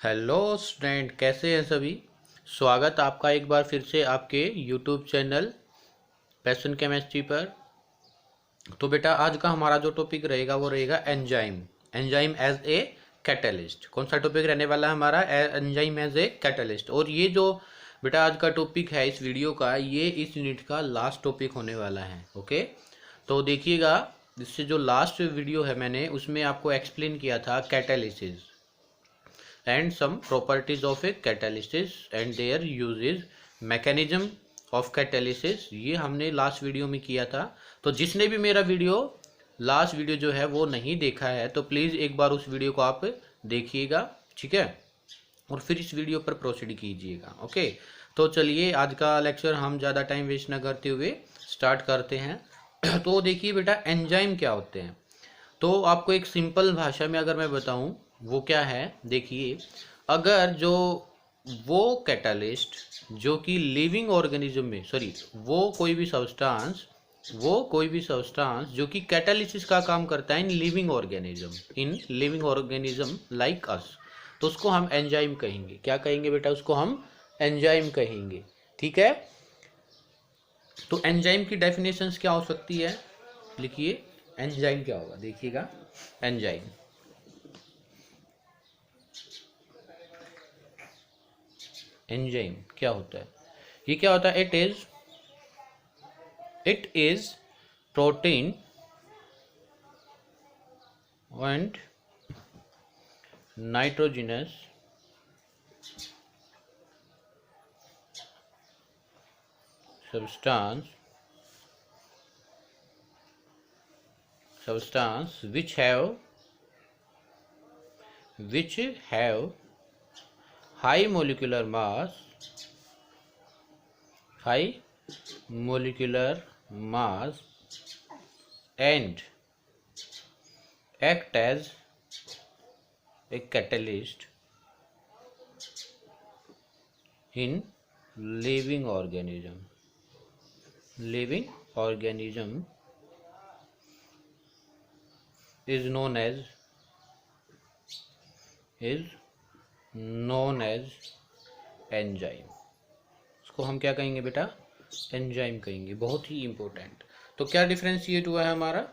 Hello student, कैसे हैं सभी। स्वागत आपका एक बार फिर से आपके यूट्यूब चैनल पैशन केमिस्ट्री पर। तो बेटा आज का हमारा जो टॉपिक रहेगा वो रहेगा enzyme. Enzyme as a catalyst. कौन सा टॉपिक रहने वाला है हमारा? Enzyme as a catalyst. और ये जो बेटा आज का टॉपिक है इस वीडियो का, ये इस यूनिट का लास्ट टॉपिक होने वाला है। ओके, तो देखिएगा, इससे जो लास्ट वीडियो है मैंने उसमें आपको एक्सप्लेन किया था catalysis and some properties of a catalysis and their uses, mechanism of catalysis, ये हमने लास्ट वीडियो में किया था। तो जिसने भी मेरा लास्ट वीडियो जो है वो नहीं देखा है तो प्लीज़ एक बार उस वीडियो को आप देखिएगा, ठीक है, और फिर इस वीडियो पर प्रोसीड कीजिएगा। ओके, तो चलिए आज का लेक्चर हम ज़्यादा टाइम वेस्ट न करते हुए स्टार्ट करते हैं। तो देखिए बेटा, एंजाइम क्या होते हैं। तो आपको एक सिंपल भाषा में अगर मैं बताऊं वो क्या है, देखिए, अगर वो कैटालिस्ट जो कि लिविंग ऑर्गेनिज्म में वो कोई भी सब्सटेंस जो कि कैटालिसिस का काम करता है in living organism like us, तो उसको हम एंजाइम कहेंगे। क्या कहेंगे बेटा? उसको हम एंजाइम कहेंगे, ठीक है। तो एंजाइम की डेफिनेशंस क्या हो सकती है, लिखिए एंजाइम क्या होगा। देखिएगा, एंजाइम क्या होता है, ये क्या होता है? It is protein and nitrogenous substance which have high molecular mass and act as a catalyst in living organism is known as enzyme. उसको हम क्या कहेंगे बेटा? एंजाइम कहेंगे। बहुत ही इंपॉर्टेंट। तो क्या डिफरेंशिएट हुआ है हमारा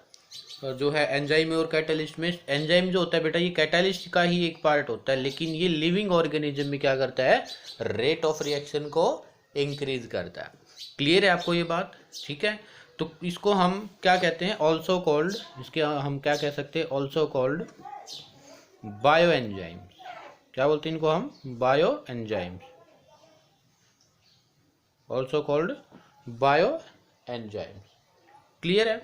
जो है एंजाइम में और कैटालिस्ट में? एंजाइम जो होता है बेटा, ये कैटालिस्ट का ही एक पार्ट होता है, लेकिन ये लिविंग ऑर्गेनिज्म में क्या करता है? रेट ऑफ रिएक्शन को इंक्रीज करता है। क्लियर है आपको ये बात? ठीक है। तो इसको हम क्या कहते हैं? ऑल्सो कॉल्ड, इसके हम क्या कह सकते हैं? Also called bio enzymes. क्या बोलते हैं इनको हम? Bio enzymes, also called bio enzymes. Clear है?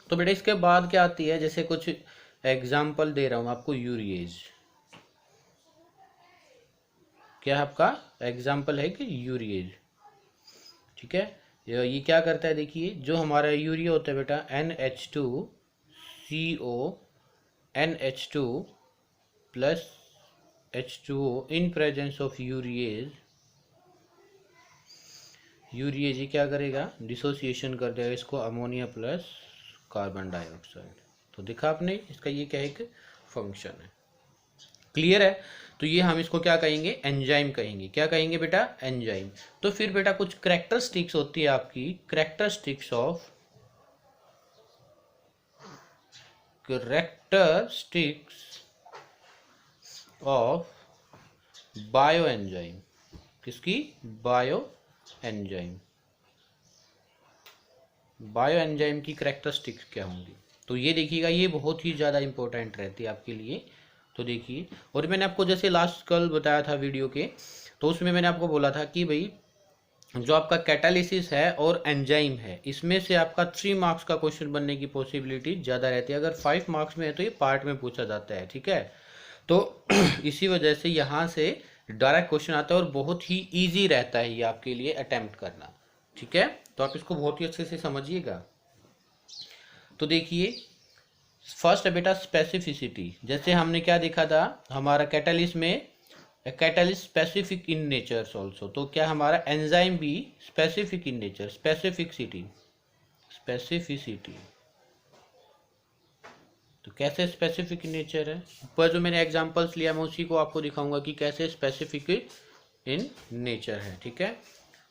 तो बेटा इसके बाद क्या आती है, जैसे कुछ एग्जाम्पल दे रहा हूं आपको। यूरिएज, क्या आपका एग्जाम्पल है कि यूरिएज, ठीक है। ये क्या करता है? देखिए, जो हमारा यूरिया होता है बेटा, NH2CO NH2 plus H2O in presence of urease ये क्या करेगा? डिसोसिएशन कर देगा इसको अमोनिया प्लस कार्बन डाइऑक्साइड। तो देखा आपने, इसका ये क्या एक फंक्शन है। क्लियर है? तो ये हम इसको क्या कहेंगे? एंजाइम कहेंगे। क्या कहेंगे बेटा? एंजाइम। तो फिर बेटा कुछ कैरेक्टरिस्टिक्स होती है आपकी, कैरेक्टरिस्टिक्स ऑफ बायो एंजाइम। किसकी? बायो एंजाइम की कैरेक्टरिस्टिक्स क्या होंगी? तो ये देखिएगा, ये बहुत ही ज़्यादा इंपॉर्टेंट रहती है आपके लिए। तो देखिए, और मैंने आपको जैसे लास्ट कल बताया था वीडियो के, तो उसमें मैंने आपको बोला था कि भाई जो आपका कैटालिसिस है और एंजाइम है, इसमें से आपका 3 मार्क्स का क्वेश्चन बनने की पॉसिबिलिटी ज़्यादा रहती है। अगर 5 मार्क्स में है तो ये पार्ट में पूछा जाता है, ठीक है। तो इसी वजह से यहाँ से डायरेक्ट क्वेश्चन आता है और बहुत ही ईजी रहता है ये आपके लिए अटेम्प्ट करना, ठीक है। तो आप इसको बहुत ही अच्छे से समझिएगा। तो देखिए, फर्स्ट है बेटा स्पेसिफिसिटी। जैसे हमने क्या देखा था, हमारा कैटालिस्ट में catalyst specific in nature also. तो क्या हमारा एंजाइम भी स्पेसिफिक इन नेचर? स्पेसिफिसिटी तो कैसे स्पेसिफिक इन नेचर है, ऊपर जो मैंने एग्जांपल्स लिया मैं उसी को आपको दिखाऊंगा कि कैसे स्पेसिफिक इन नेचर है। ठीक है,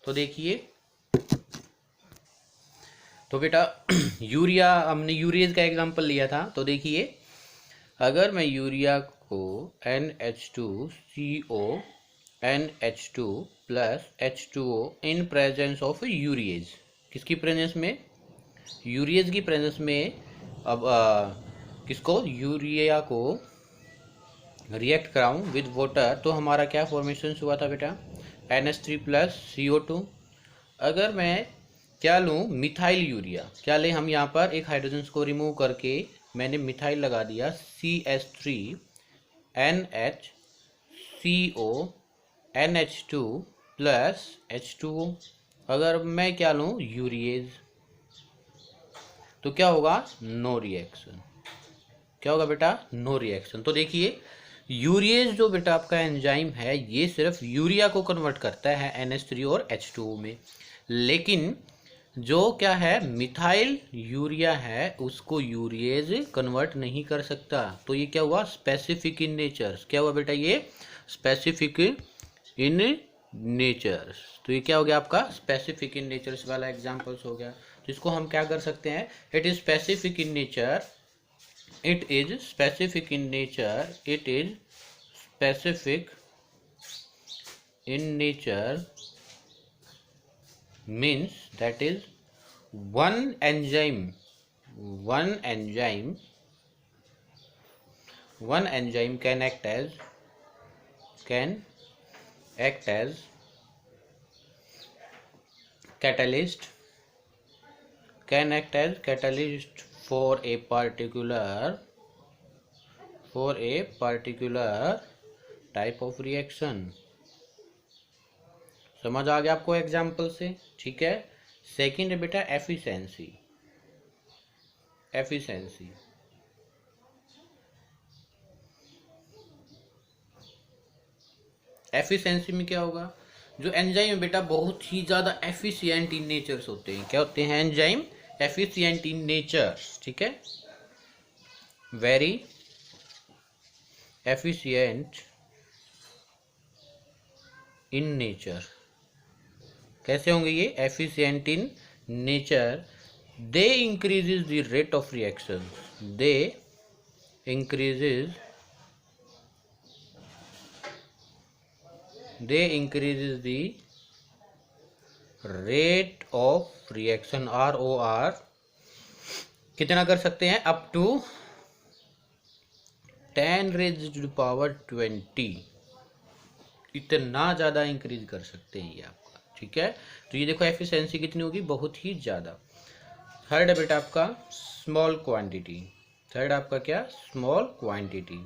तो देखिए, तो बेटा यूरिया, हमने यूरियज का एग्जांपल लिया था। तो देखिए, अगर मैं यूरिया को NH2CO NH2 plus H2O in presence of urease, किसकी प्रेजेंस में, यूरियज की प्रेजेंस में, अब किसको, यूरिया को रिएक्ट कराऊं विद वाटर, तो हमारा क्या फॉर्मेशन हुआ था बेटा, NH3 प्लस CO2। अगर मैं क्या लूँ, मिथाइल यूरिया, क्या लें हम यहाँ पर, एक हाइड्रोजन को रिमूव करके मैंने मिथाइल लगा दिया, CH3 NHCO NH2 plus H2O। अगर मैं क्या लूँ, यूरिएज, तो क्या होगा, नो रिएक्शन। क्या होगा बेटा, नो रिएक्शन। तो देखिए, यूरिएज जो बेटा आपका एंजाइम है, ये सिर्फ यूरिया को कन्वर्ट करता है NH3 और H2O में, लेकिन जो क्या है, मिथाइल यूरिया है, उसको यूरिएज कन्वर्ट नहीं कर सकता। तो ये क्या हुआ, स्पेसिफिक इन नेचर। क्या हुआ बेटा, ये स्पेसिफिक इन नेचर। तो ये क्या हो गया आपका, स्पेसिफिक इन नेचर वाला एग्जांपल्स हो गया। तो इसको हम क्या कर सकते हैं, it is specific in nature, it is specific in nature, it is specific in nature means that is one enzyme can act as catalyst for a particular type of reaction। समझ आ गया आपको एग्जाम्पल से। ठीक है, second है बेटा efficiency. Efficiency में क्या होगा, जो एंजाइम है बेटा बहुत ही ज़्यादा एफिशिएंट इन नेचर्स होते हैं। क्या होते हैं, एंजाइम एफिशिएंट इन नेचर। ठीक है, वेरी एफिशिएंट इन नेचर। कैसे होंगे ये, efficient in nature, they increases the rate of reaction, they increases the rate of reaction, ROR, कितना कर सकते हैं, अप टू 10⁻²0, इतना ज़्यादा इंक्रीज कर सकते हैं ये आपका। ठीक है, तो ये देखो एफिशिएंसी कितनी होगी, बहुत ही ज़्यादा। थर्ड है बेटा आपका स्मॉल क्वांटिटी। थर्ड आपका क्या, स्मॉल क्वांटिटी।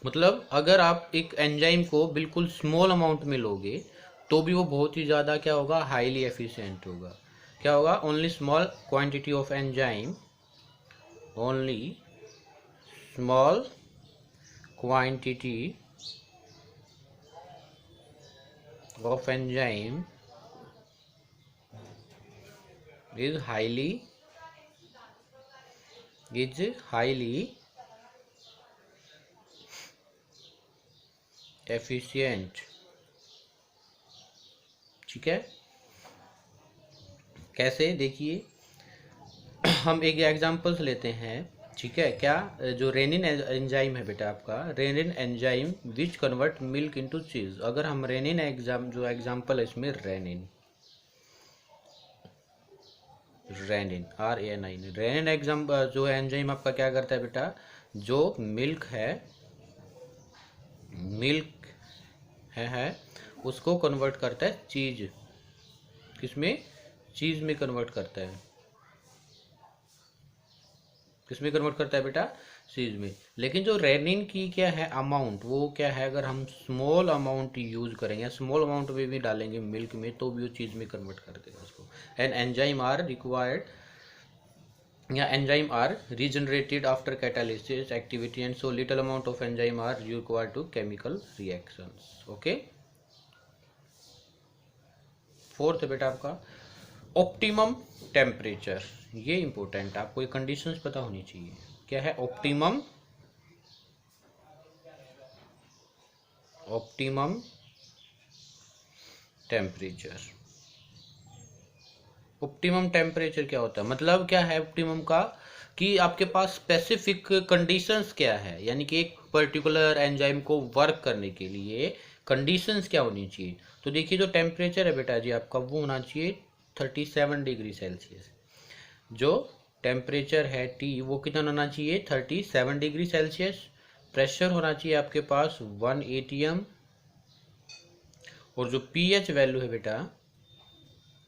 मतलब अगर आप एक एंजाइम को बिल्कुल स्मॉल अमाउंट में लोगे तो भी वो बहुत ही ज़्यादा क्या होगा, हाईली एफिशिएंट होगा। क्या होगा, only small quantity of enzyme, only small quantity of enzyme is highly efficient। ठीक है, कैसे, देखिए हम एक एग्जांपल्स लेते हैं। ठीक है, क्या, जो रेनिन एंजाइम है बेटा आपका, rennin enzyme which convert milk into cheese. अगर हम रेनिन जो एग्जांपल है इसमें, रेनिन RANIN, रेनिन एग्जाम जो एंजाइम आपका क्या करता है बेटा, जो मिल्क है उसको कन्वर्ट करता है चीज, किसमें, चीज में कन्वर्ट करता है। किसमें कन्वर्ट करता है बेटा, चीज में। लेकिन जो रेनिन की क्या है अमाउंट, वो क्या है, अगर हम स्मॉल अमाउंट यूज करेंगे, स्मॉल अमाउंट में भी डालेंगे मिल्क में, तो भी वो चीज में कन्वर्ट कर देगा उसको। एंड एंजाइम आर रिक्वायर्ड, या enzyme are regenerated after catalysis activity, and so little amount of enzyme are required to chemical reactions. Okay, fourth है बेटा आपका ऑप्टिमम टेम्परेचर। ये इंपॉर्टेंट है, आपको ये कंडीशंस पता होनी चाहिए। क्या है ऑप्टिमम टेम्परेचर। ऑप्टिमम टेम्परेचर क्या होता है, मतलब क्या है ऑप्टिमम का, कि आपके पास स्पेसिफिक कंडीशंस क्या है, यानी कि एक पर्टिकुलर एंजाइम को वर्क करने के लिए कंडीशंस क्या होनी चाहिए। तो देखिए जो टेम्परेचर है बेटा जी आपका वो होना चाहिए 37 डिग्री सेल्सियस। जो टेम्परेचर है टी वो कितना होना चाहिए 37 डिग्री सेल्सियस। प्रेशर होना चाहिए आपके पास 1 atm। और जो पीएच वैल्यू है बेटा,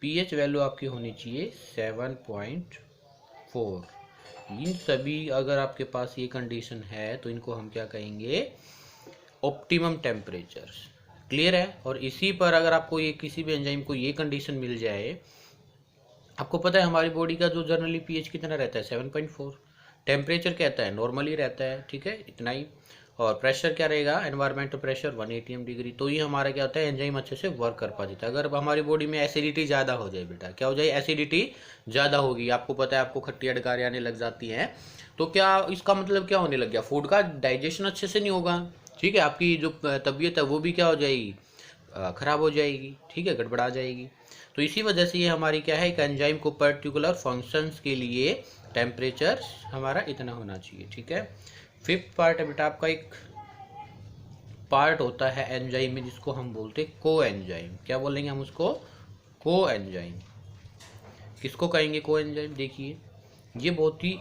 पीएच वैल्यू आपकी होनी चाहिए 7.4। इन सभी अगर आपके पास ये कंडीशन है तो इनको हम क्या कहेंगे, ऑप्टिमम टेम्परेचर। क्लियर है। और इसी पर अगर आपको ये किसी भी एंजाइम को ये कंडीशन मिल जाए, आपको पता है हमारी बॉडी का जो जनरली पीएच कितना रहता है 7.4। टेम्परेचर कहता है नॉर्मली रहता है, ठीक है, इतना ही। और प्रेशर क्या रहेगा, एनवायरमेंटल प्रेशर 1 atm डिग्री। तो ये हमारा क्या होता है, एंजाइम अच्छे से वर्क कर पाता है। अगर हमारी बॉडी में एसिडिटी ज़्यादा हो जाए बेटा, क्या हो जाए, एसिडिटी ज़्यादा होगी, आपको पता है आपको खट्टी अडकारी आने लग जाती हैं, तो क्या इसका मतलब क्या होने लग गया, फूड का डाइजेशन अच्छे से नहीं होगा, ठीक है, आपकी जो तबीयत है वो भी क्या हो जाएगी, खराब हो जाएगी, ठीक है, गड़बड़ा जाएगी। तो इसी वजह से ये हमारी क्या है, एक एंजाइम को पर्टिकुलर फंक्शंस के लिए टेम्परेचर हमारा इतना होना चाहिए, ठीक है। फिफ्थ पार्ट है बेटा आपका, एक पार्ट होता है एंजाइम में जिसको हम बोलते हैं को एंजाइम। क्या बोलेंगे हम उसको, को एंजाइम। किसको कहेंगे को एंजाइम, देखिए ये बहुत ही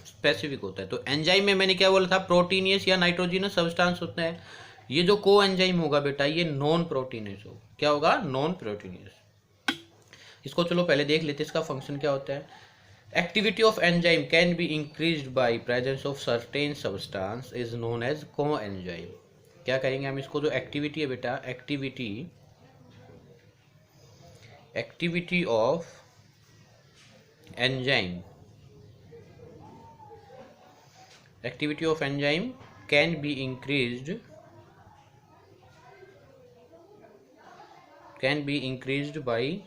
स्पेसिफिक होता है। तो एंजाइम में मैंने क्या बोला था, प्रोटीनियस या नाइट्रोजिनस सब्सटेंस होता है। ये जो को एंजाइम होगा बेटा ये नॉन प्रोटीनियस हो, क्या होगा, नॉन प्रोटीनियस। इसको चलो पहले देख लेते, इसका फंक्शन क्या होता है। Activity of enzyme can be increased by presence of certain substance is known as coenzyme. क्या कहेंगे हम इसको, जो एक्टिविटी है बेटा, activity of enzyme, activity of enzyme can be increased by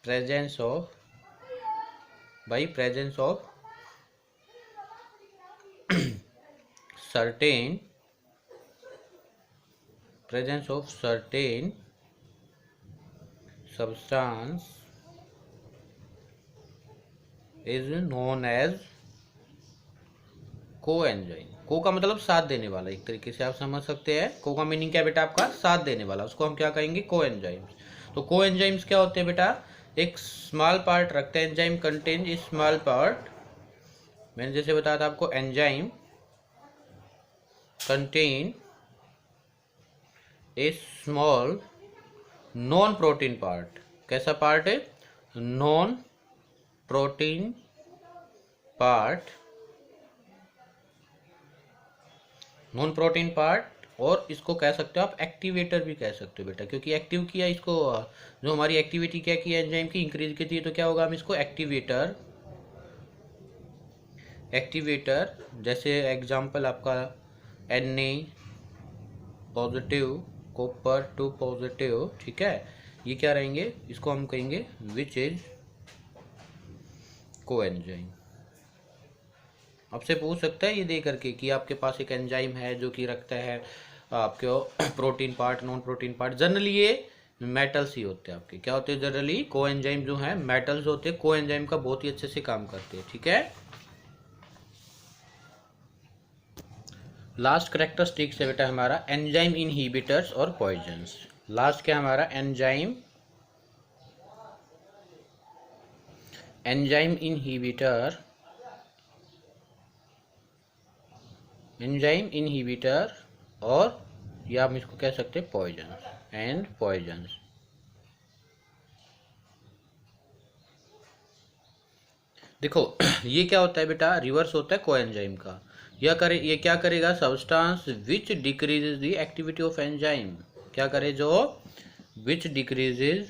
presence of certain substance is known as coenzyme. को का मतलब साथ देने वाला, एक तरीके से आप समझ सकते हैं। को का मीनिंग क्या बेटा आपका, साथ देने वाला, उसको हम क्या कहेंगे, कोएंजाइम्स। तो कोएंजाइम्स क्या होते हैं बेटा, एक स्मॉल पार्ट रखते हैं enzyme contain a small part. मैंने जैसे बताया था आपको, enzyme contain a small non protein part. कैसा पार्ट है, non protein part, non protein part. और इसको कह सकते हो आप एक्टिवेटर भी कह सकते हो बेटा, क्योंकि एक्टिव किया इसको, जो हमारी एक्टिविटी क्या की एंजाइम की, इंक्रीज की थी, तो क्या होगा, हम इसको एक्टिवेटर। जैसे एग्जांपल आपका Na पॉजिटिव, कॉपर 2 पॉजिटिव, ठीक है, ये क्या रहेंगे, इसको हम कहेंगे विच इज कोएंजाइम। आपसे पूछ सकता है ये दे करके कि आपके पास एक एंजाइम है जो कि रखता है आपके protein part, non protein part. Generally ये मेटल्स ही होते हैं आपके, क्या होते हैं, जनरली को एंजाइम जो है मेटल्स होते हैं, को एंजाइम का बहुत ही अच्छे से काम करते हैं, ठीक है। लास्ट कैरेक्टरिस्टिक्स है बेटा हमारा एंजाइम इनहिबिटर्स और पॉइजन्स। लास्ट क्या हमारा, एंजाइम इनहिबिटर और या हम इसको कह सकते हैं पॉइजन्स। देखो ये क्या होता है बेटा, रिवर्स होता है कोएंजाइम का। ये क्या करेगा, substance which decreases the activity of enzyme. क्या करे, जो विच डिक्रीजेज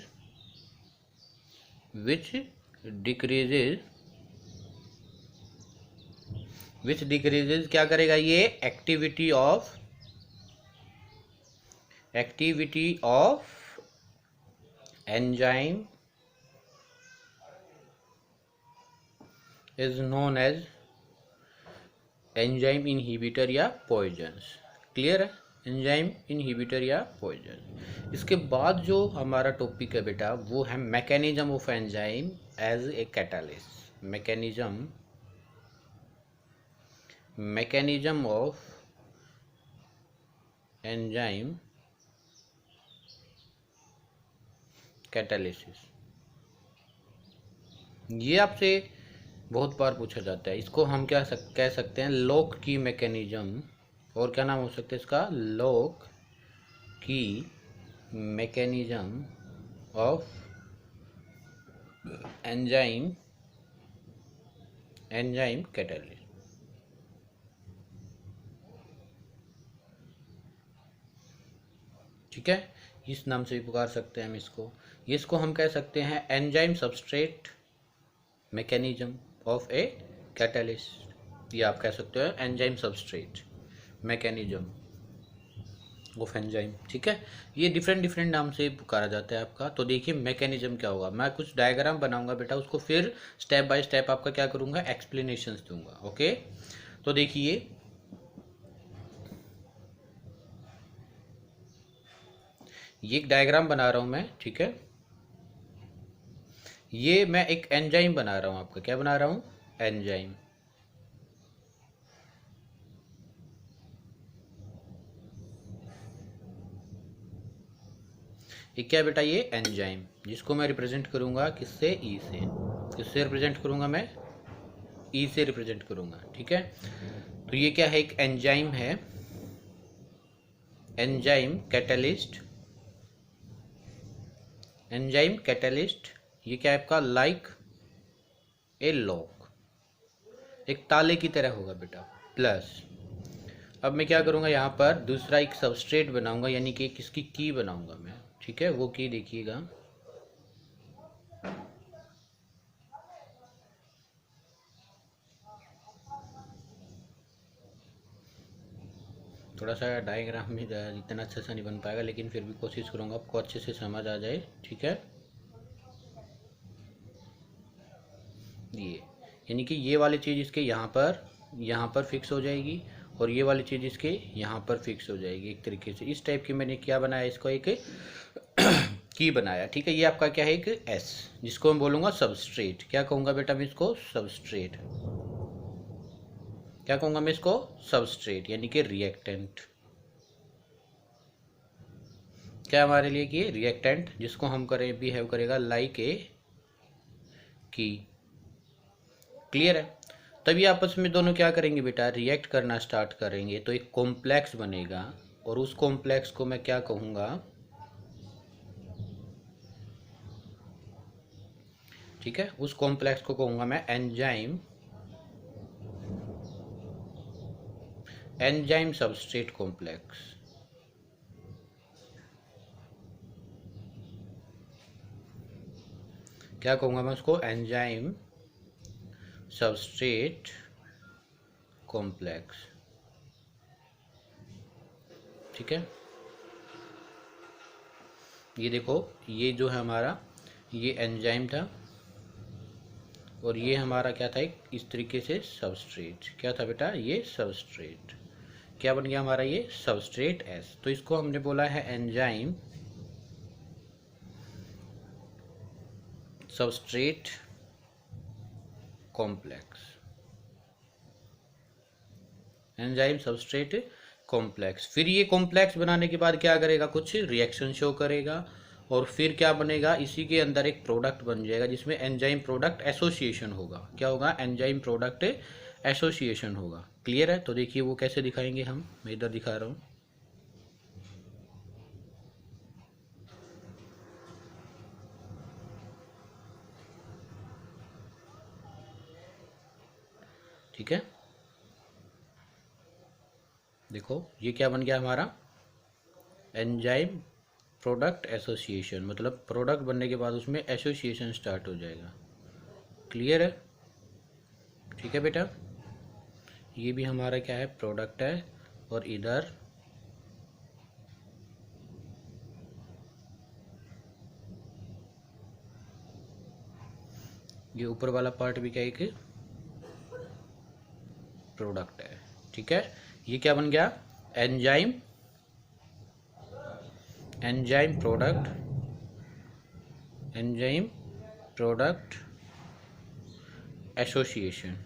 क्या करेगा, ये activity of enzyme is known as enzyme inhibitor या पॉइजन्स। क्लियर है, एंजाइम इनहिबिटर या पॉइजन। इसके बाद जो हमारा टॉपिक है बेटा वो है mechanism of enzyme as a catalyst. Mechanism of enzyme catalysis. ये आपसे बहुत बार पूछा जाता है। इसको हम कह सकते हैं लॉक की मैकेनिज्म, और क्या नाम हो सकता है इसका, लॉक की मैकेनिज्म ऑफ एंजाइम कैटालिसिस। ठीक है, इस नाम से भी पुकार सकते हैं हम इसको हम कह सकते हैं enzyme substrate mechanism of a catalyst, या आप कह सकते हो enzyme substrate mechanism of enzyme. ठीक है, ये डिफरेंट नाम से पुकारा जाता है आपका। तो देखिए मैकेनिज्म क्या होगा, मैं कुछ डायग्राम बनाऊंगा बेटा, उसको फिर स्टेप बाय स्टेप आपका क्या करूंगा, एक्सप्लेनेशंस दूंगा। ओके, तो देखिए ये एक डायग्राम बना रहा हूं मैं। ठीक है, ये मैं एक एंजाइम बना रहा हूं आपका, क्या बना रहा हूं, एंजाइम। ये क्या बेटा, ये एंजाइम, जिसको मैं रिप्रेजेंट करूंगा किससे, ई से। किससे रिप्रेजेंट करूंगा मैं, ई से रिप्रेजेंट करूंगा। ठीक है, तो ये क्या है, एक एंजाइम है, एंजाइम कैटलिस्ट। एंजाइम कैटलिस्ट ये क्या है आपका, लाइक ए लॉक, एक ताले की तरह होगा बेटा। प्लस अब मैं क्या करूंगा, यहाँ पर दूसरा एक सबस्ट्रेट बनाऊंगा, यानी कि किसकी की बनाऊंगा मैं। ठीक है, वो की देखिएगा, थोड़ा सा डायग्राम में इतना अच्छा सा नहीं बन पाएगा, लेकिन फिर भी कोशिश करूंगा आपको अच्छे से समझ आ जाए। ठीक है, ये यानी कि ये वाली चीज़ इसके यहाँ पर फिक्स हो जाएगी, और ये वाली चीज़ इसके यहाँ पर फिक्स हो जाएगी एक तरीके से। इस टाइप की मैंने क्या बनाया, इसको एक की बनाया। ठीक है, ये आपका क्या है, एक एस, जिसको मैं बोलूँगा सबस्ट्रेट। क्या कहूँगा बेटा मैं इसको, सबस्ट्रेट। क्या कहूँगा मैं इसको, सबस्ट्रेट, यानी कि रिएक्टेंट। क्या हमारे लिए कि रिएक्टेंट, जिसको हम करें बिहेव करेगा लाइक ए की। क्लियर है, तभी आपस में दोनों क्या करेंगे बेटा, रिएक्ट करना स्टार्ट करेंगे, तो एक कॉम्प्लेक्स बनेगा, और उस कॉम्प्लेक्स को मैं क्या कहूँगा, ठीक है, उस कॉम्प्लेक्स को कहूँगा मैं एंजाइम सबस्ट्रेट कॉम्प्लेक्स। क्या कहूँगा मैं उसको, एंजाइम सबस्ट्रेट कॉम्प्लेक्स। ठीक है, ये देखो, ये जो है हमारा, ये एंजाइम था, और ये हमारा क्या था, एक इस तरीके से सबस्ट्रेट। क्या था बेटा, ये सबस्ट्रेट। क्या बन गया हमारा, ये सबस्ट्रेट एस। तो इसको हमने बोला है enzyme substrate complex. Enzyme substrate complex. फिर ये कॉम्प्लेक्स बनाने के बाद क्या करेगा, कुछ रिएक्शन शो करेगा, और फिर क्या बनेगा, इसी के अंदर एक प्रोडक्ट बन जाएगा, जिसमें एंजाइम प्रोडक्ट एसोसिएशन होगा। क्या होगा, एंजाइम प्रोडक्ट एसोसिएशन होगा। क्लियर है, तो देखिए वो कैसे दिखाएंगे हम, मैं इधर दिखा रहा हूँ। ठीक है, देखो ये क्या बन गया हमारा, एंजाइम प्रोडक्ट एसोसिएशन, मतलब प्रोडक्ट बनने के बाद उसमें एसोसिएशन स्टार्ट हो जाएगा। क्लियर है, ठीक है बेटा, ये भी हमारा क्या है, प्रोडक्ट है, और इधर ये ऊपर वाला पार्ट भी क्या एक प्रोडक्ट है। ठीक है, ये क्या बन गया, enzyme, enzyme product, enzyme product association,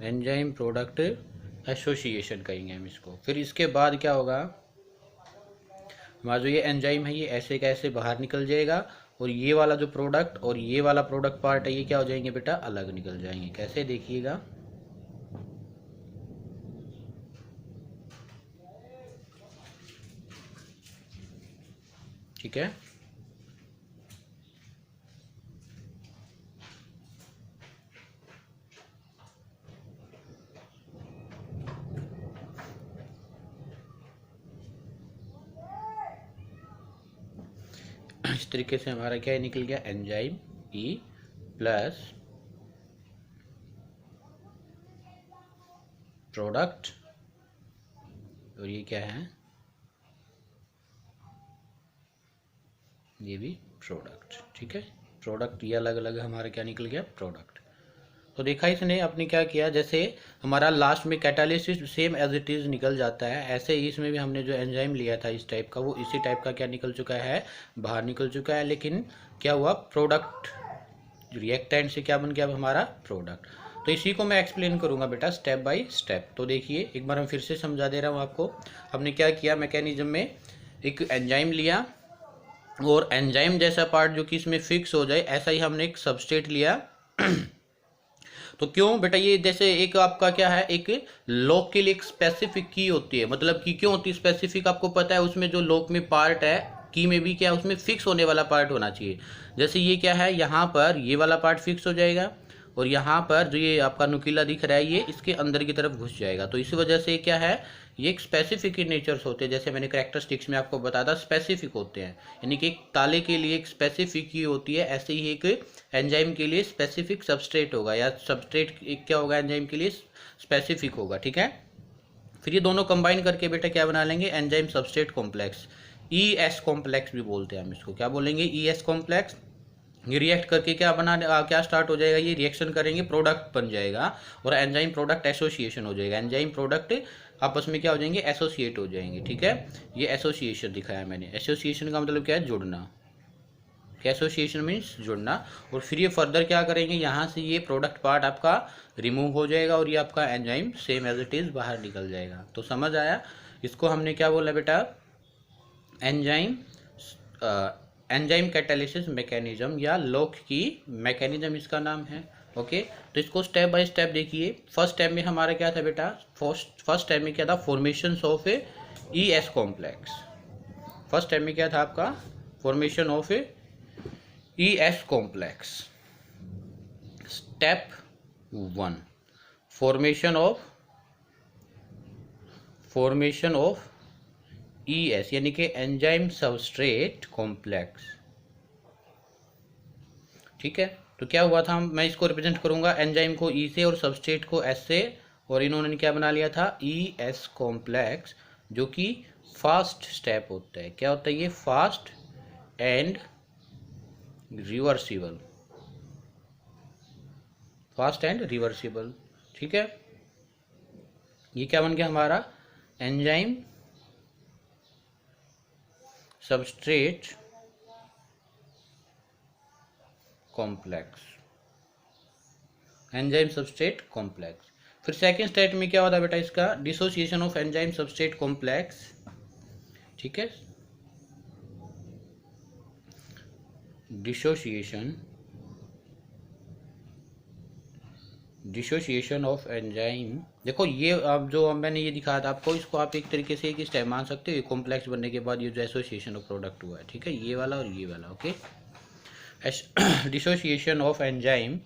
enzyme product association कहेंगे हम इसको। फिर इसके बाद क्या होगा, हमारा जो ये एंजाइम है ये ऐसे कैसे बाहर निकल जाएगा, और ये वाला जो प्रोडक्ट और ये वाला प्रोडक्ट पार्ट है ये क्या हो जाएंगे बेटा, अलग निकल जाएंगे। कैसे, देखिएगा, ठीक है। इस तरीके से हमारा क्या निकल गया, एंजाइम ई प्लस प्रोडक्ट, और ये क्या है, ये भी प्रोडक्ट। ठीक है, प्रोडक्ट ये अलग अलग हमारा क्या निकल गया, प्रोडक्ट। तो देखा इसने अपने क्या किया, जैसे हमारा लास्ट में catalysis same as it is निकल जाता है, ऐसे ही इसमें भी हमने जो एंजाइम लिया था इस टाइप का, वो इसी टाइप का क्या निकल चुका है, बाहर निकल चुका है। लेकिन क्या हुआ, प्रोडक्ट रिएक्टेंट से क्या बन गया हमारा, प्रोडक्ट। तो इसी को मैं एक्सप्लेन करूंगा बेटा स्टेप बाय स्टेप। तो देखिए एक बार मैं फिर से समझा दे रहा हूँ आपको। हमने क्या किया, मैकेनिज्म में एक एंजाइम लिया, और एंजाइम जैसा पार्ट जो कि इसमें फिक्स हो जाए, ऐसा ही हमने एक सबस्ट्रेट लिया। तो क्यों बेटा, ये जैसे एक आपका क्या है, एक लॉक के लिए एक स्पेसिफिक की होती है, मतलब कि क्यों होती है स्पेसिफिक, आपको पता है, उसमें जो लॉक में पार्ट है की में भी क्या उसमें फिक्स होने वाला पार्ट होना चाहिए। जैसे ये क्या है, यहाँ पर ये वाला पार्ट फिक्स हो जाएगा, और यहाँ पर जो ये आपका नुकीला दिख रहा है ये इसके अंदर की तरफ घुस जाएगा। तो इसी वजह से क्या है, ये एक स्पेसिफिक इन नेचर्स होते हैं, जैसे मैंने कैरेक्टरिस्टिक्स में आपको बताया था स्पेसिफिक होते हैं, यानी कि एक ताले के लिए एक स्पेसिफिक की होती है, ऐसे ही एक एंजाइम के लिए स्पेसिफिक सबस्ट्रेट होगा, या सबस्ट्रेट क्या होगा एंजाइम के लिए स्पेसिफिक होगा। ठीक है, फिर ये दोनों कंबाइन करके बेटा क्या बना लेंगे, enzyme substrate complex, E S complex भी बोलते हैं हम इसको, क्या बोलेंगे, ई एस कॉम्प्लेक्स। ये रिएक्ट करके क्या क्या स्टार्ट हो जाएगा, ये रिएक्शन करेंगे, प्रोडक्ट बन जाएगा, और एंजाइम प्रोडक्ट एसोसिएशन हो जाएगा। एंजाइम प्रोडक्ट आपस में क्या हो जाएंगे, एसोसिएट हो जाएंगे। ठीक है, ये एसोसिएशन दिखाया मैंने। एसोसिएशन का मतलब क्या है, जुड़ना। एसोसिएशन मीन्स जुड़ना। और फिर ये फर्दर क्या करेंगे, यहाँ से ये प्रोडक्ट पार्ट आपका रिमूव हो जाएगा, और ये आपका enzyme same as it is बाहर निकल जाएगा। तो समझ आया, इसको हमने क्या बोला बेटा, एंजाइम, एंजाइम कैटालिसिस मैकेनिज्म, या लॉक की मैकेनिज्म इसका नाम है। ओके, तो इसको स्टेप बाय स्टेप देखिए। फर्स्ट स्टेप में हमारा क्या था बेटा, फर्स्ट स्टेप में क्या था, formation of A E S complex. First step में क्या था आपका, formation of A E S complex. Step 1, formation of E S, यानी कि एंजाइम सबस्ट्रेट कॉम्प्लेक्स। ठीक है, तो क्या हुआ था, मैं इसको रिप्रेजेंट करूंगा एंजाइम को ई से और सबस्ट्रेट को एस से, और इन्होंने क्या बना लिया था, ई एस कॉम्प्लेक्स, जो कि फास्ट स्टेप होता है। क्या होता है ये, fast and reversible, fast and reversible. ठीक है, ये क्या बन गया हमारा, enzyme substrate complex, enzyme substrate complex. फिर सेकेंड स्टेप में क्या होता है बेटा इसका, dissociation of enzyme substrate complex. ठीक है, डिसोसिएशन ऑफ एंजाइम। देखो ये अब जो मैंने ये दिखाया था आपको, इसको आप एक तरीके से एक स्टेप मान सकते हो, ये कॉम्प्लेक्स बनने के बाद ये जो एसोसिएशन ऑफ प्रोडक्ट हुआ है। ठीक है, ये वाला और ये वाला। Okay, dissociation of enzyme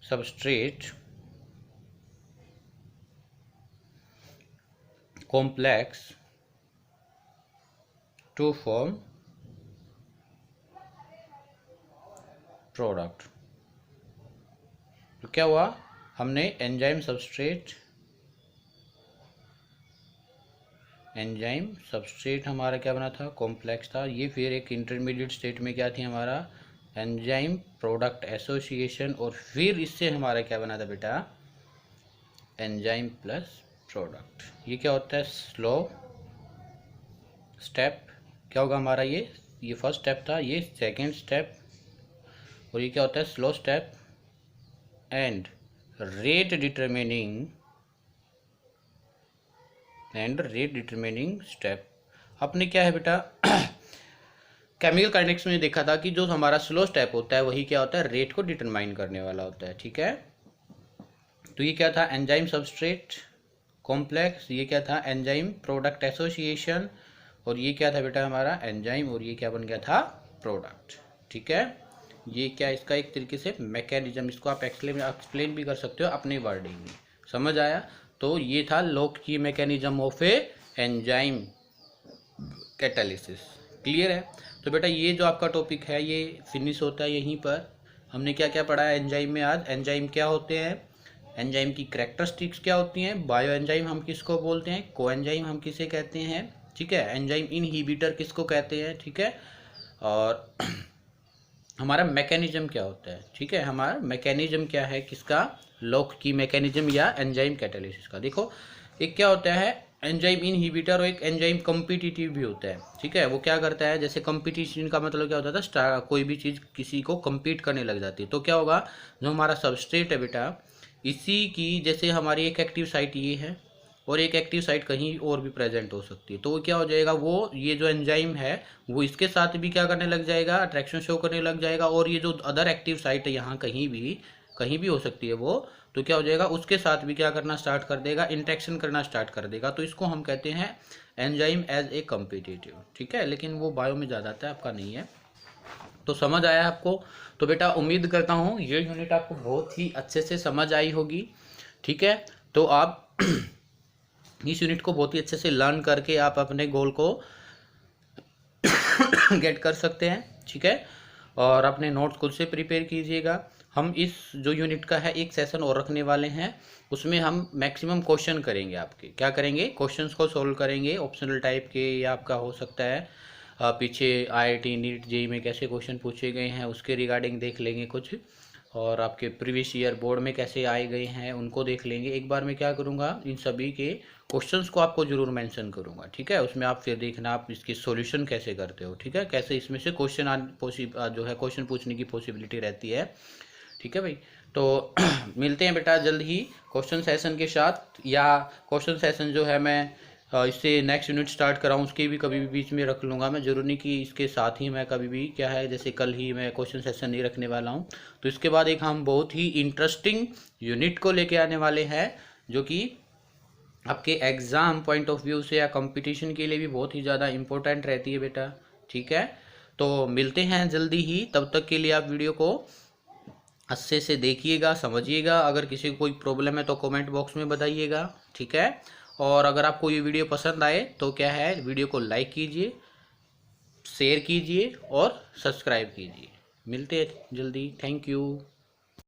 substrate complex to form product. तो क्या हुआ, हमने एंजाइम सबस्ट्रेट एंजाइम सबस्ट्रेट हमारा क्या बना था, कॉम्प्लेक्स था। ये फिर एक इंटरमीडिएट स्टेट में क्या थी हमारा, एंजाइम प्रोडक्ट एसोसिएशन, और फिर इससे हमारा क्या बना था बेटा, एंजाइम प्लस प्रोडक्ट। ये क्या होता है, स्लो स्टेप। क्या होगा हमारा, ये फर्स्ट स्टेप था, ये सेकेंड स्टेप, और ये क्या होता है, slow step and rate determining step. अपने क्या है बेटा केमिकल काइनेटिक्स में देखा था कि जो हमारा स्लो स्टेप होता है वही क्या होता है, रेट को डिटरमाइन करने वाला होता है, ठीक है। तो ये क्या था, एंजाइम सबस्ट्रेट कॉम्प्लेक्स, ये क्या था, एंजाइम प्रोडक्ट एसोसिएशन, और ये क्या था बेटा हमारा एंजाइम, और ये क्या बन गया था, प्रोडक्ट, ठीक है। ये क्या, इसका एक तरीके से मैकेनिज्म, इसको आप एक्सप्लेन भी कर सकते हो अपनी वर्डिंग में, समझ आया। तो ये था लॉक की mechanism of A enzyme catalysis, clear है। तो बेटा ये जो आपका टॉपिक है ये फिनिश होता है यहीं पर। हमने क्या क्या पढ़ा है एंजाइम में आज, एंजाइम क्या होते हैं, एंजाइम की कैरेक्टरिस्टिक्स क्या होती हैं, बायो एंजाइम हम किसको बोलते हैं, को एंजाइम हम किसे कहते हैं, ठीक है, एंजाइम इनहिबिटर किसको कहते हैं, ठीक है, और हमारा मैकेनिज्म क्या होता है, ठीक है, हमारा मैकेनिज्म क्या है किसका, लॉक की मैकेनिज्म या एंजाइम कैटालिसिस का। देखो एक क्या होता है एंजाइम इनहिबिटर, और एक एंजाइम कॉम्पिटिटिव भी होता है, ठीक है। वो क्या करता है, जैसे कंपटीशन का मतलब क्या होता था, कोई भी चीज़ किसी को compete करने लग जाती है, तो क्या होगा, जो हमारा सबस्ट्रेट है बेटा, इसी की जैसे हमारी एक एक्टिव साइट ये है और एक एक्टिव साइट कहीं और भी प्रेजेंट हो सकती है, तो वो क्या हो जाएगा, वो ये जो एंजाइम है वो इसके साथ भी क्या करने लग जाएगा, अट्रैक्शन शो करने लग जाएगा, और ये जो अदर एक्टिव साइट है यहाँ कहीं भी हो सकती है वो, तो क्या हो जाएगा, उसके साथ भी क्या करना स्टार्ट कर देगा, इंटरेक्शन करना स्टार्ट कर देगा। तो इसको हम कहते हैं एंजाइम एज ए कॉम्पिटिटिव, ठीक है, लेकिन वो बायो में ज़्यादा आता है, आपका नहीं है। तो समझ आया आपको। तो बेटा उम्मीद करता हूँ ये यूनिट आपको बहुत ही अच्छे से समझ आई होगी, ठीक है। तो आप इस यूनिट को बहुत ही अच्छे से लर्न करके आप अपने गोल को गेट कर सकते हैं, ठीक है, और अपने नोट्स खुद से प्रिपेयर कीजिएगा। हम इस जो यूनिट का है एक सेशन और रखने वाले हैं, उसमें हम मैक्सिमम क्वेश्चन करेंगे, आपके क्या करेंगे, क्वेश्चंस को सोल्व करेंगे, ऑप्शनल टाइप के, या आपका हो सकता है पीछे IIT नीट जेईई में कैसे क्वेश्चन पूछे गए हैं उसके रिगार्डिंग देख लेंगे कुछ, और आपके प्रीवियस ईयर बोर्ड में कैसे आए गए हैं उनको देख लेंगे। एक बार मैं क्या करूँगा, इन सभी के क्वेश्चंस को आपको जरूर मेंशन करूँगा, ठीक है। उसमें आप फिर देखना आप इसकी सॉल्यूशन कैसे करते हो, ठीक है, कैसे इसमें से जो है क्वेश्चन पूछने की पॉसिबिलिटी रहती है, ठीक है भाई। तो मिलते हैं बेटा जल्द ही क्वेश्चन सेशन के साथ, या क्वेश्चन सेशन जो है मैं इससे नेक्स्ट यूनिट स्टार्ट कराऊँ उसके भी कभी भी बीच में रख लूँगा मैं, जरूरी नहीं कि इसके साथ ही मैं कभी भी क्या है, जैसे कल ही मैं क्वेश्चन सेशन नहीं रखने वाला हूँ। तो इसके बाद एक हम बहुत ही इंटरेस्टिंग यूनिट को लेके आने वाले हैं, जो कि आपके एग्ज़ाम पॉइंट ऑफ व्यू से या कंपटीशन के लिए भी बहुत ही ज़्यादा इम्पोर्टेंट रहती है बेटा, ठीक है। तो मिलते हैं जल्दी ही, तब तक के लिए आप वीडियो को अच्छे से देखिएगा, समझिएगा। अगर किसी को कोई प्रॉब्लम है तो कमेंट बॉक्स में बताइएगा, ठीक है। और अगर आपको ये वीडियो पसंद आए तो क्या है, वीडियो को लाइक कीजिए, शेयर कीजिए और सब्सक्राइब कीजिए। मिलते हैं जल्दी, थैंक यू।